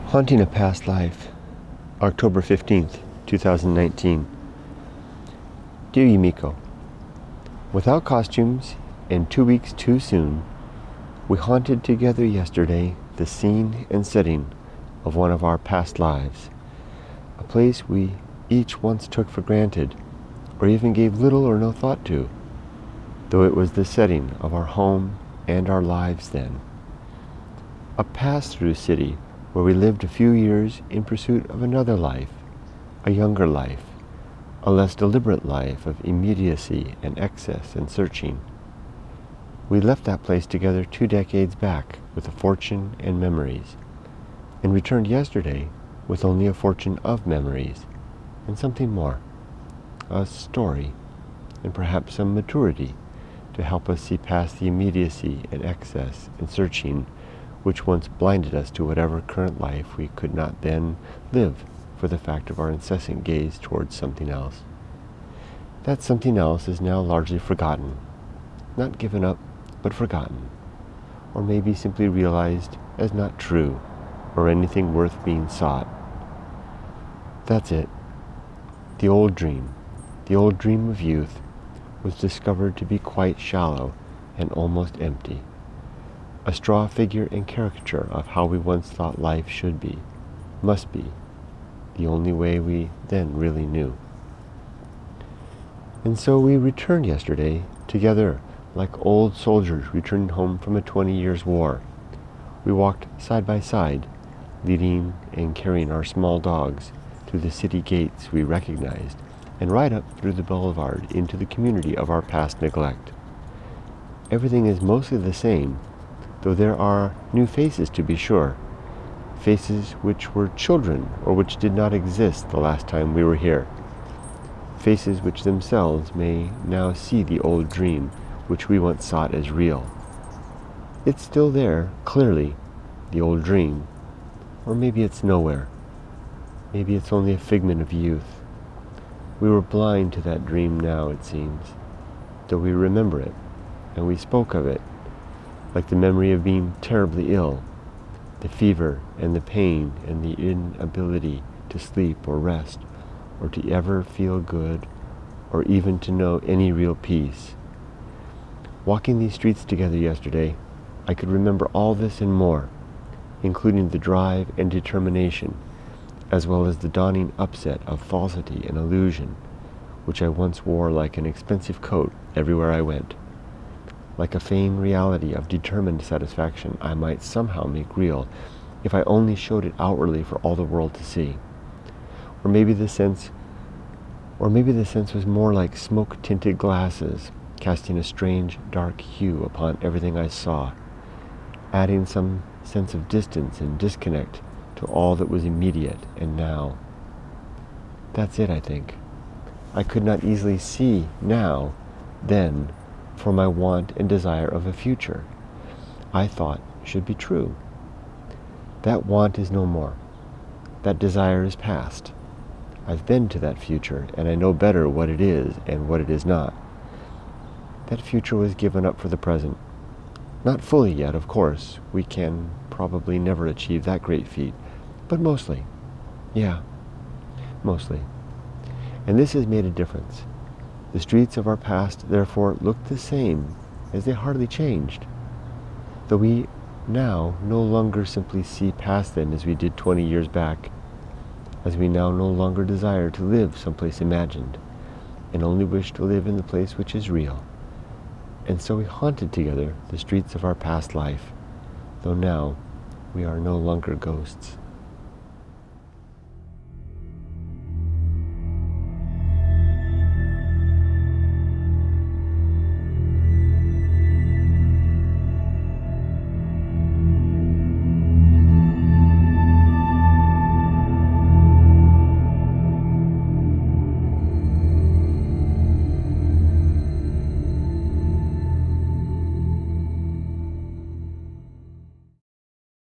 Haunting a Past Life, October 15th, 2019. Dear Yumiko, without costumes and 2 weeks too soon, we haunted together yesterday the scene and setting of one of our past lives, a place we each once took for granted or even gave little or no thought to, though it was the setting of our home and our lives then. A pass-through city where we lived a few years in pursuit of another life, a younger life, a less deliberate life of immediacy and excess and searching. We left that place together 2 decades back with a fortune and memories, and returned yesterday with only a fortune of memories and something more, a story, and perhaps some maturity to help us see past the immediacy and excess and searching which once blinded us to whatever current life we could not then live for the fact of our incessant gaze towards something else. That something else is now largely forgotten, not given up, but forgotten, or maybe simply realized as not true or anything worth being sought. That's it. The old dream of youth, was discovered to be quite shallow and almost empty. A straw figure and caricature of how we once thought life should be, must be, the only way we then really knew. And so we returned yesterday, together, like old soldiers returning home from a 20 years war. We walked side by side, leading and carrying our small dogs through the city gates we recognized, and right up through the boulevard into the community of our past neglect. Everything is mostly the same, though there are new faces to be sure, faces which were children or which did not exist the last time we were here, faces which themselves may now see the old dream which we once sought as real. It's still there, clearly, the old dream, or maybe it's nowhere. Maybe it's only a figment of youth. We were blind to that dream now, it seems, though we remember it, and we spoke of it, like the memory of being terribly ill, the fever and the pain and the inability to sleep or rest, or to ever feel good, or even to know any real peace. Walking these streets together yesterday, I could remember all this and more, including the drive and determination, as well as the dawning upset of falsity and illusion, which I once wore like an expensive coat everywhere I went, like a feigned reality of determined satisfaction I might somehow make real if I only showed it outwardly for all the world to see. Or maybe the sense was more like smoke-tinted glasses, casting a strange, dark hue upon everything I saw, adding some sense of distance and disconnect to all that was immediate and now. That's it, I think. I could not easily see now, then, for my want and desire of a future I thought should be true. That want is no more. That desire is past. I've been to that future, and I know better what it is and what it is not. That future was given up for the present. Not fully yet, of course. We can probably never achieve that great feat, but mostly. Yeah, mostly. And this has made a difference. The streets of our past, therefore, look the same, as they hardly changed, though we now no longer simply see past them as we did 20 years back, as we now no longer desire to live someplace imagined, and only wish to live in the place which is real. And so we haunted together the streets of our past life, though now we are no longer ghosts.